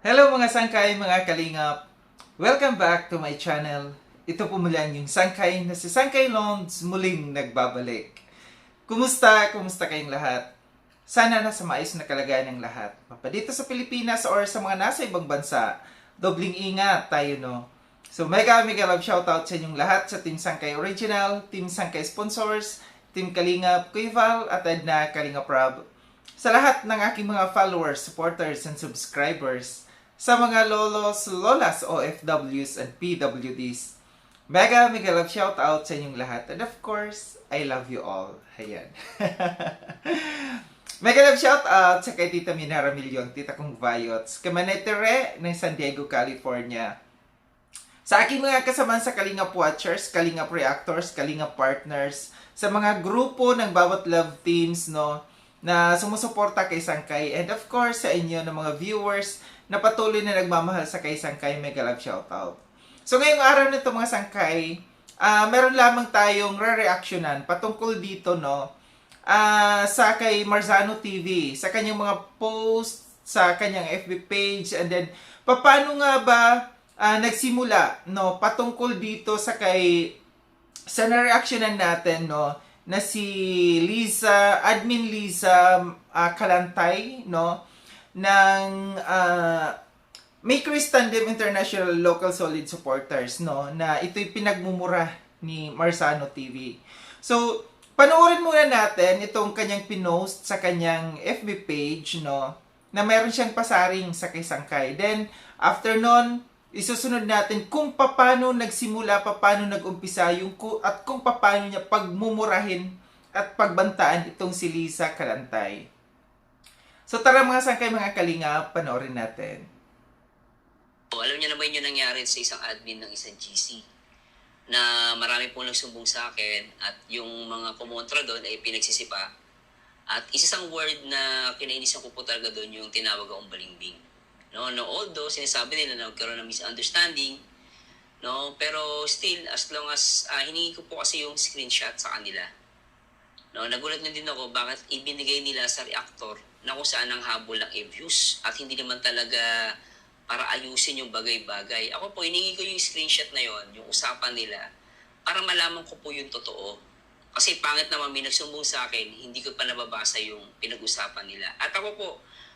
Hello mga sangkay, mga kalingap! Welcome back to my channel. Ito po muli ang yung sangkay na si Sangkay Longs muling nagbabalik. Kumusta? Kumusta kayong lahat? Sana nasa maayos na kalagayan ng lahat. Mapadito sa Pilipinas or sa mga nasa ibang bansa, dobling ingat tayo, no? So mega love shoutout sa inyong lahat sa Team Sangkay Original, Team Sangkay Sponsors, Team Kalingap, Kuya Val at Edna Kalingap Rob. Sa lahat ng aking mga followers, supporters, and subscribers, sa mga lolos, lolas, OFWs, and PWDs. Mega love shout out sa inyong lahat. And of course, I love you all. Ayan. Mega love shout out sa kay Tita Minara Milyon, Tita Kong Vayots, Kamanetere ng San Diego, California. Sa aking mga kasamahan sa Kalingap Watchers, Kalingap Reactors, Kalingap Partners, sa mga grupo ng bawat love teams, no, na sumusuporta kay Sangkay, and of course sa inyo ng mga viewers na patuloy na nagmamahal sa kay Sangkay, mega love shoutout. So ngayong araw nito mga Sangkay, meron lamang tayong re-reactionan patungkol dito, no, sa kay Marzano TV, sa kanyang mga post, sa kanyang FB page, and then paano nga ba nagsimula, no, patungkol dito sa na-reactionan natin, no, na si Liza, Admin Liza Kalantay, no, ng Makers Tandem International Local Solid Supporters, no, na ito'y pinagmumura ni Marzano TV. So, panoorin muna natin itong kanyang pinost sa kanyang FB page, no, na meron siyang pasaring sa kay Sangkay. Then, after nun, isusunod natin kung paano nagsimula, paano nag-umpisa, at kung paano niya pagmumurahin at pagbantaan itong si Liza Kalantay. So tara mga Sangkay, mga kalinga, panoorin natin. Alam niyo na ba yung nangyari sa isang admin ng isang GC? Na marami pong nagsumbong sa akin at yung mga kumontra doon ay pinagsisipa. At isang word na kinainisan ko po talaga doon yung tinawag akong balimbing. No, although sinasabi nila na nagkaroon ng misunderstanding, no, pero still, as long as hiningi ko po kasi yung screenshot sa kanila. No, nagulat na din ako bakit ibinigay nila sa reactor na kung saan ang habol ng views at hindi naman talaga para ayusin yung bagay-bagay. Ako po, hiningi ko yung screenshot na yon, yung usapan nila, para malaman ko po yung totoo. Kasi pangit naman may nagsumbong sa akin, hindi ko pa nababasa yung pinag-usapan nila. At ako po,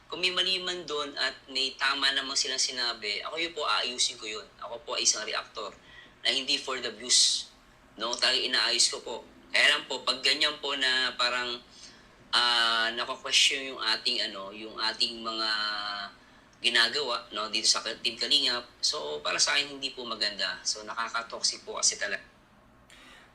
kung may mali man doon at may tama naman silang sinabi, ako yun po, aayusin ko yun. Ako po ay isang reactor na hindi for the views. No? Talagang inaayos ko po. Kaya lang po, pag ganyan po na parang nako-question yung ating mga ginagawa, no, dito sa Team Kalingap. So, para sa akin, hindi po maganda. So, nakaka-toxic po kasi talaga.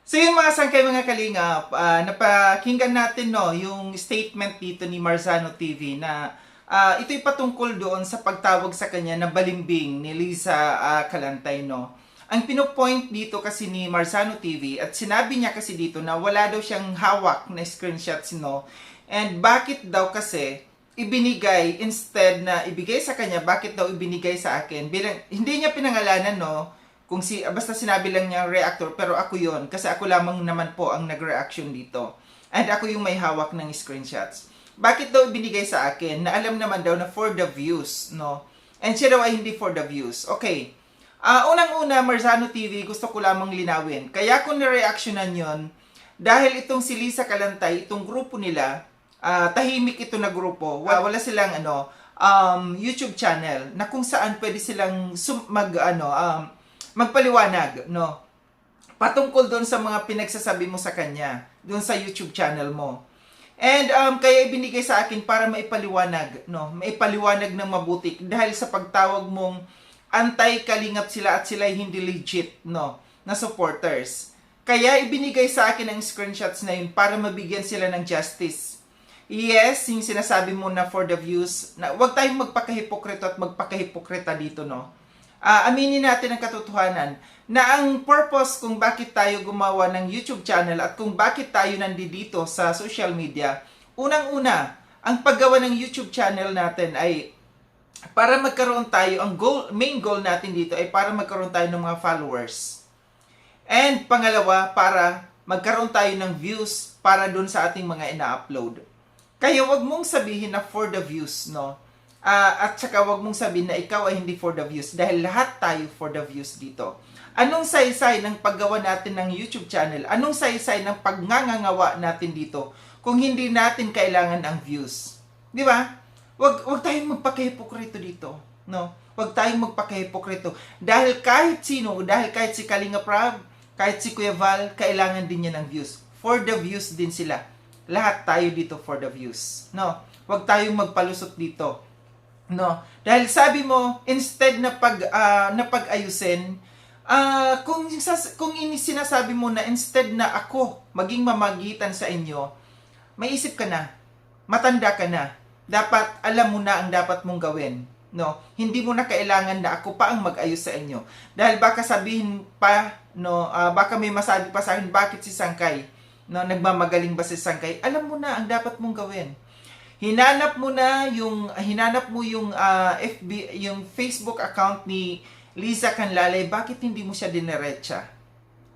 So yun mga Sangkay, mga kalingap, napakinggan natin, no, yung statement dito ni Marzano TV na ito'y patungkol doon sa pagtawag sa kanya na balimbing ni Liza Kalantay, no. Ang pinopoint dito kasi ni Marzano TV, at sinabi niya kasi dito na wala daw siyang hawak na screenshots, no. And bakit daw kasi ibinigay, instead na ibigay sa kanya, bakit daw ibinigay sa akin? Bilang, hindi niya pinangalanan, no, kung basta sinabi lang niya reactor, pero ako yon kasi ako lamang naman po ang nag-reaction dito. And ako yung may hawak ng screenshots. Bakit daw binigay sa akin na alam naman daw na for the views, no? And siya daw ay hindi for the views. Okay. Unang-una, Marzano TV, gusto ko lamang linawin. Kaya ko na-reactionan yon dahil itong si Liza Kalantay, itong grupo nila, tahimik ito na grupo. Wala silang YouTube channel na kung saan pwede silang magpaliwanag, no, patungkol doon sa mga pinagsasabi mo sa kanya, doon sa YouTube channel mo. And kaya ibinigay sa akin para maipaliwanag, no, maipaliwanag ng mabuti dahil sa pagtawag mong anti-kalingap sila at sila hindi legit, no, na supporters. Kaya ibinigay sa akin ang screenshots na yun para mabigyan sila ng justice. Yes, yung sinasabi mo na for the views, na wag tayong magpakahipokrito at magpakahipokrita dito, no. Aminin natin ang katotohanan na ang purpose kung bakit tayo gumawa ng YouTube channel at kung bakit tayo nandito sa social media, unang-una, ang paggawa ng YouTube channel natin ay para magkaroon tayo, main goal natin dito ay para magkaroon tayo ng mga followers. And pangalawa, para magkaroon tayo ng views para dun sa ating mga ina-upload. Kaya wag mong sabihin na for the views, no? At saka wag mong sabihin na ikaw ay hindi for the views dahil lahat tayo for the views dito. Anong saysay ng paggawa natin ng YouTube channel? Anong saysay ng pagngangangawa natin dito kung hindi natin kailangan ang views? Di ba? Wag tayong magpakahipokrito dito. No? Wag tayong magpakahipokrito. Dahil kahit sino, dahil kahit si Kalinga Prab, kahit si Kuya Val, kailangan din niya ng views. For the views din sila. Lahat tayo dito for the views. No? Wag tayong magpalusot dito. No? Dahil sabi mo, instead na pag-ayusin, kung sinasabi mo na instead na ako maging mamagitan sa inyo, may isip ka na, matanda ka na, dapat alam mo na ang dapat mong gawin. No, hindi mo na kailangan na ako pa ang mag-ayos sa inyo. Dahil baka sabihin pa, no, baka may masabi pa sa akin, bakit si Sangkay? No, nagmamagaling ba si Sangkay? Alam mo na ang dapat mong gawin. Hinanap mo yung yung Facebook account ni Liza Canlalay, bakit hindi mo siya dinerecha?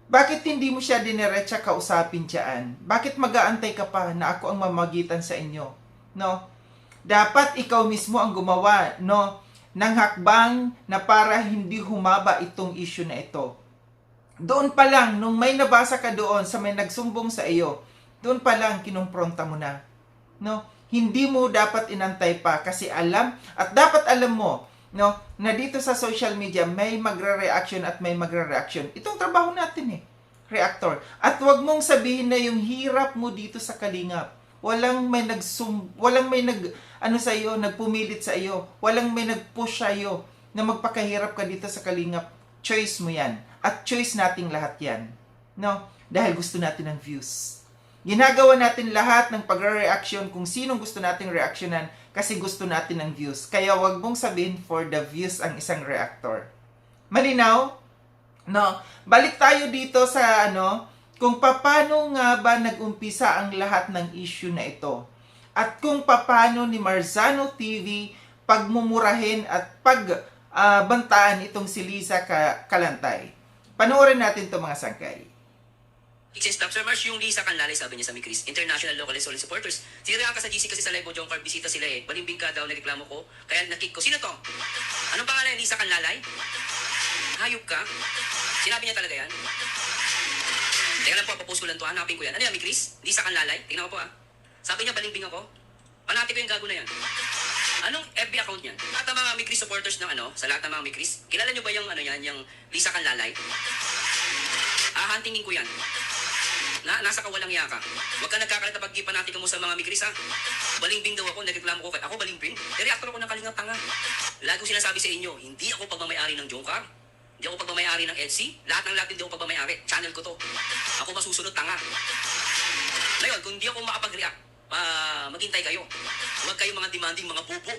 Bakit hindi mo siya dinerecha kausapin dyan? Bakit mag-aantay ka pa na ako ang mamagitan sa inyo? No? Dapat ikaw mismo ang gumawa, no, ng hakbang na para hindi humaba itong issue na ito. Doon pa lang, nung may nabasa ka doon sa may nagsumbong sa iyo, doon pa lang kinumpronta mo na. No? Hindi mo dapat inantay pa kasi dapat alam mo, no, na dito sa social media may magre-reaction at may magre-reaction. Itong trabaho natin reactor. At wag mong sabihin na yung hirap mo dito sa Kalingap. Walang may sa iyo, nagpumilit sa iyo. Walang may nag-push sa iyo na magpakahirap ka dito sa Kalingap. Choice mo yan. At choice nating lahat yan. No? Dahil gusto natin ng views. Ginagawa natin lahat ng pagre-reaction kung sinong gusto nating reactionan kasi gusto natin ng views. Kaya wag mong sabihin for the views ang isang reactor. Malinaw? No? Balik tayo dito sa kung paano nga ba nag-umpisa ang lahat ng issue na ito. At kung paano ni Marzano TV pagmumurahin at pagbantaan itong si Liza Kalantay. Panoorin natin ito mga sangkay. Stop, Sir Marsh, yung Liza Canlalay, sabi niya sa Chris, international, local, and solid supporters. Siniraan ka sa GC kasi sa live mo, John Carl, bisita sila Balimbing ka daw, nagreklamo ko, kaya nakick ko. Sino to? Anong pangalan, Liza Canlalay? Hayop ka? Sinabi niya talaga yan? Teka lang po, papost ko lang to, hanapin ko yan. Ano yan, Chris? Liza Canlalay? Tingnan ko po Sabi niya, balimbing ako. Panati ko yung gago na yan. Anong FB account niyan? Lahat ng mga Chris supporters ng sa lahat ng mga Chris, kilala niyo ba yung yung Liza Canlalay? Huntingin ko yan. Nasa kawalang yaka. Huwag ka nagkakalat na pag-ipanatika mo sa mga Mikris Balimbing daw ako, nagreklamo ko. Ako balimbing? Reactor ako ng Kalinga tanga. Lagi ko sinasabi sa inyo, hindi ako pagmamayari ng Jongkar. Hindi ako pagmamayari ng Etsy. Lahat hindi ako pagmamayari. Channel ko to. Ako masusunod tanga. Ngayon, kung hindi ako makapag-react, maghintay kayo. Huwag kayo mga demanding, mga bubo.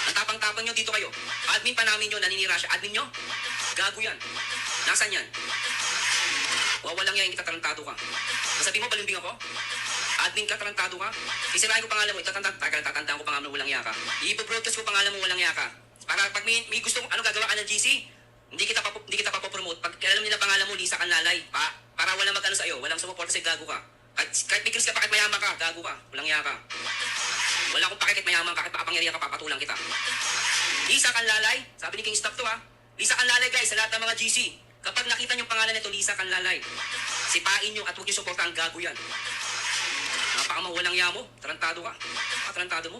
Ang tapang-tapang nyo dito kayo. Admin pa namin nyo, naninira siya. Admin nyo? Gago yan. Nasaan yan? Walang yan, kita tarantado ka. Sabi mo, balimbing ako? Admin ka, tarantado ka? Isirahin ko pangalan mo, tatandaan ko pangalan mo, walang yaka. I-broadcast ko pangalan mo, walang yaka. Para pag may gusto mo, gagawa ka ng GC, hindi kita papopromote. Pag alam nila pangalan mo, Liza Canlalay, para walang mag-ano sa iyo, walang sumuporta sa gago ka. Kahit may Chris ka, kahit mayaman ka, gago ka, walang yaka. Wala akong pakit mayaman ka, kahit makapangyarihan ka, papatulang kita. Liza Canlalay, sabi ni King Stop to Liza Canlalay guys, sa lahat ng mga GC. Kapag nakita niyo pangalan nito, Liza Canlalay, sipain niyo at huwag niyo suporta ang gago yan. Napakamawalang yamo, tarantado ka. Tarantado mo.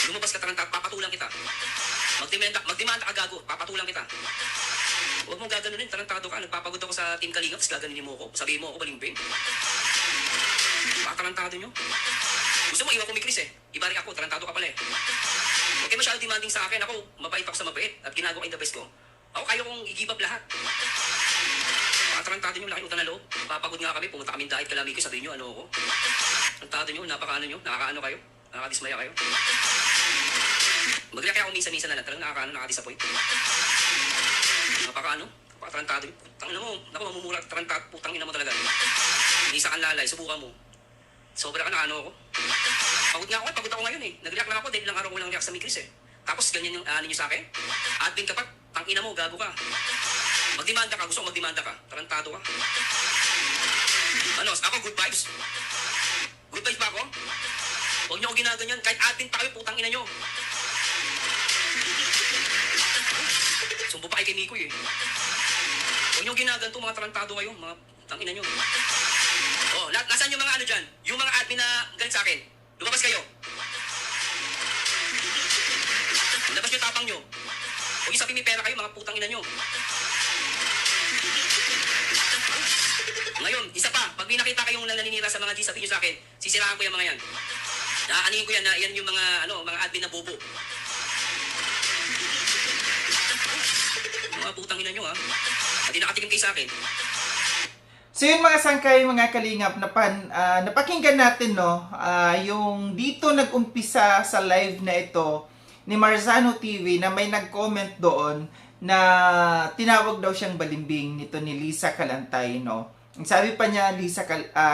Lumabas ka tarantado, papatulang kita. Magdemanda ka gago, papatulang kita. Huwag mong gaganunin, tarantado ka. Nagpapagod ako sa Team Kalinga, tapos gaganunin mo ako. Sabihin mo ako balimbing. Tarantado nyo. Gusto mo, iwan ko may Chris Ibalik ako, tarantado ka pala Huwag kayo masyadong demanding sa akin. Ako, mabait ako sa mabait at ginagawa ko yung the best ko. Ako kayo kong i-give up lahat. Tarantado nyo, laki utang na loob. Papagod nga kami, pumunta kami dahil kalami ko, sabihin nyo, ano ako. Tarantado nyo, napakaano nyo, nakakaano kayo, nakakadismaya kayo. Mag-react kaya ako minsan-minsan na lang, talagang nakakaano, nakakadisappoint. Napakaano, tarantado nyo. Tangina mo, naku, mamumura, tarantado, putang ina mo talaga. Liza Canlalay, subukan mo. Sobra ka na, ano ako. Pagod ako ngayon Nag-react lang ako, dahil ilang araw ko lang react sa Mikris Tapos ganyan yung ano nyo sa akin. Admin ka pa, tangina mo, gago ka. Magdemanda ka, gusto ko magdemanda ka. Tarantado ka. Ako, good vibes. Good vibes ba ako? O Huwag niyo ako ginaganyan. Kahit admin pa kayo, putang ina niyo. Sumbo pa kay Mikoy eh. Huwag niyo ginaganto mga tarantado kayo, mga putang ina niyo. Oh, nasaan yung mga ano dyan? Yung mga admin na galit sa akin. Lumabas kayo. Labas yung tapang nyo. Huwag isapin may pera kayo, mga putang ina nyo. Ngayon, isa pa, pag may nakita kayong naninira sa mga G, sabihin nyo sa akin, sisiraan ko yung mga yan. Naanihin ko yan na yan yung mga admin na bobo. Mga putang ina nyo ha. Pati nakatikim kayo sa akin. So yun mga sangkay, mga kalingap, napakinggan natin no, yung dito nag-umpisa sa live na ito ni Marzano TV na may nag-comment doon na tinawag daw siyang balimbing nito ni Lisa Kalantay no. Sabi pa niya Lisa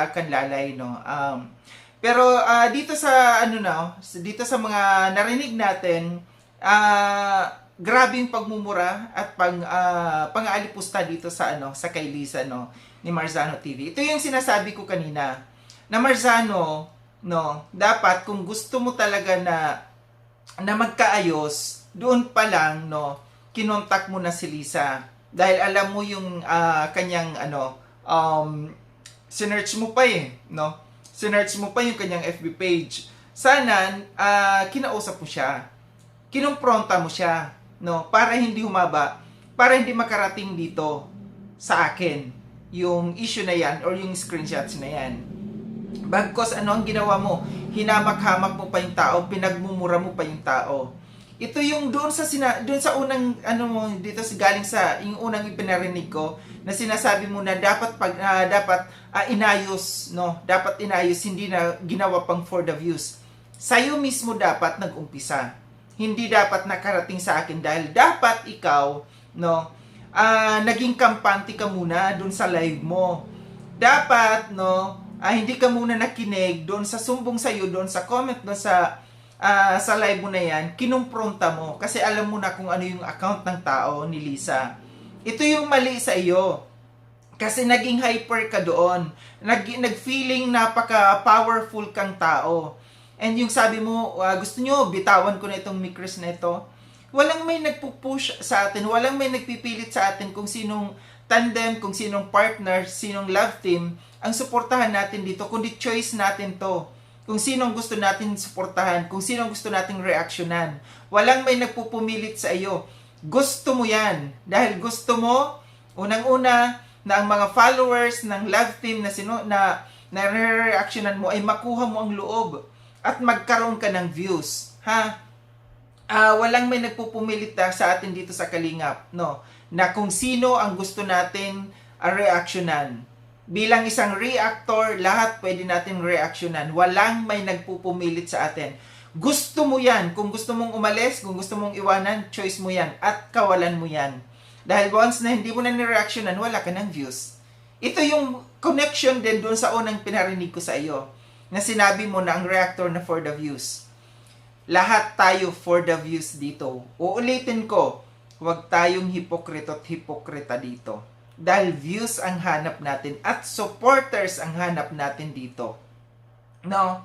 Kanlalay no. Pero dito sa dito sa mga narinig natin, grabing pagmumura at pang-aalipusta dito sa sa kay Lisa no ni Marzano TV. Ito yung sinasabi ko kanina na Marzano no, dapat kung gusto mo talaga na magkaayos, doon pa lang no, kinontak mo na si Lisa dahil alam mo yung kanyang sinearch mo pa no. Sinearch mo pa yung kanyang FB page. Sana kinausap mo siya. Kinumpronta mo siya no, para hindi humaba, para hindi makarating dito sa akin yung issue na yan or yung screenshots na yan. Bagkos ano ang ginawa mo? Hinamak-hamak mo pa yung tao, pinagmumura mo pa yung tao. Ito yung doon sa unang dito galing sa yung unang ipinarinig ko na sinasabi mo na dapat inayos no, dapat inayos, hindi na ginawa pang for the views. Sa'yo mismo dapat nag-umpisa. Hindi dapat nakarating sa akin dahil dapat ikaw no, naging kampante ka muna doon sa live mo. Dapat no, hindi ka muna nakinig doon sa sumbong sa iyo, doon sa comment doon sa live mo na yan, kinumpronta mo kasi alam mo na kung ano yung account ng tao ni Lisa. Ito yung mali sa iyo. Kasi naging hyper ka doon. Nag-feeling napaka-powerful kang tao. And yung sabi mo, gusto nyo, bitawan ko na itong Mikris na ito. Walang may nagpupush sa atin, walang may nagpipilit sa atin kung sinong tandem, kung sinong partner, sinong love team ang suportahan natin dito, kundi choice natin to. Kung sinong gusto natin suportahan, kung sinong gusto nating reaksyonan. Walang may nagpupumilit sa iyo. Gusto mo yan. Dahil gusto mo, unang-una, na ang mga followers ng love team na re-reactionan mo ay makuha mo ang loob at magkaroon ka ng views. Ha? Walang may nagpupumilit sa atin dito sa Kalingap, no? Na kung sino ang gusto natin reaksyonan. Bilang isang reactor, lahat pwede natin reaksyonan. Walang may nagpupumilit sa atin. Gusto mo yan. Kung gusto mong umalis, kung gusto mong iwanan, choice mo yan. At kawalan mo yan. Dahil once na hindi mo na nireaksyonan, wala ka ng views. Ito yung connection din doon sa unang pinarinig ko sa iyo. Na sinabi mo na ang reactor na for the views. Lahat tayo for the views dito. Uulitin ko, huwag tayong hipokrito at hipokrita dito. Dahil views ang hanap natin at supporters ang hanap natin dito. No?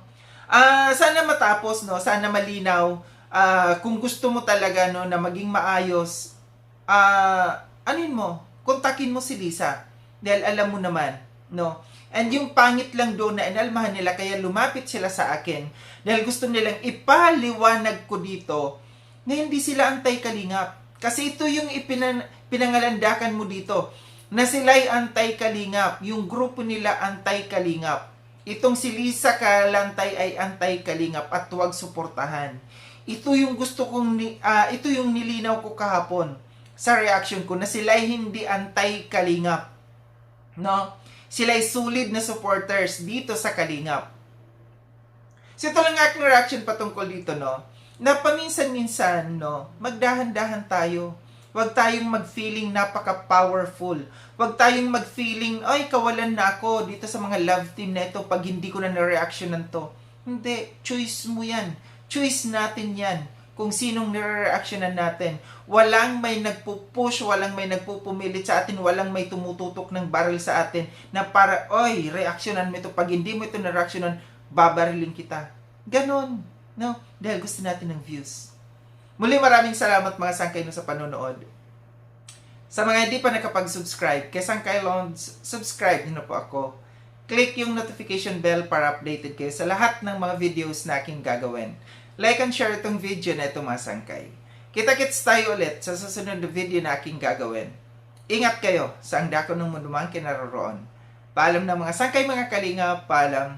Sana matapos, no? Sana malinaw. Kung gusto mo talaga no, na maging maayos, anin mo? Kontakin mo si Lisa. Dahil alam mo naman, no? And yung pangit lang doon na inalmahan nila, kaya lumapit sila sa akin. Dahil gusto nilang ipaliwanag ko dito na hindi sila anti-kalingap. Kasi ito yung pinangalandakan mo dito. Na sila'y anti-kalingap. Yung grupo nila anti-kalingap. Itong si Lisa Kalantay ay anti-kalingap at huwag suportahan. Ito yung gusto kong, ito yung nilinaw ko kahapon sa reaction ko na sila'y hindi anti-kalingap. No? Sila'y solid na supporters dito sa Kalingap. So ito lang aking reaction patungkol dito, no? Na paminsan-minsan, no, magdahan-dahan tayo. Huwag tayong mag-feeling napaka-powerful. Huwag tayong mag-feeling, ay, kawalan na ako dito sa mga love team na ito pag hindi ko na na-reactionan to. Hindi, choice mo yan. Choice natin yan. Kung sinong nire-reactionan natin. Walang may nagpupush, walang may nagpupumilit sa atin, walang may tumututok ng baril sa atin na para, oy, reactionan mo ito. Pag hindi mo ito na-reactionan, babariling kita. Ganon. No? Dahil gusto natin ng views. Muli maraming salamat mga sangkay no sa panonood. Sa mga hindi pa nakapag-subscribe, kay Sangkay Lounge, subscribe niyo na po ako. Click yung notification bell para updated kayo sa lahat ng mga videos na aking gagawin. Like and share itong video na ito mga sangkay. Kita-kits tayo ulit sa susunod na video na aking gagawin. Ingat kayo sa ang dako ng mundo man kinaroroon. Paalam na mga sangkay mga kalinga, paalam.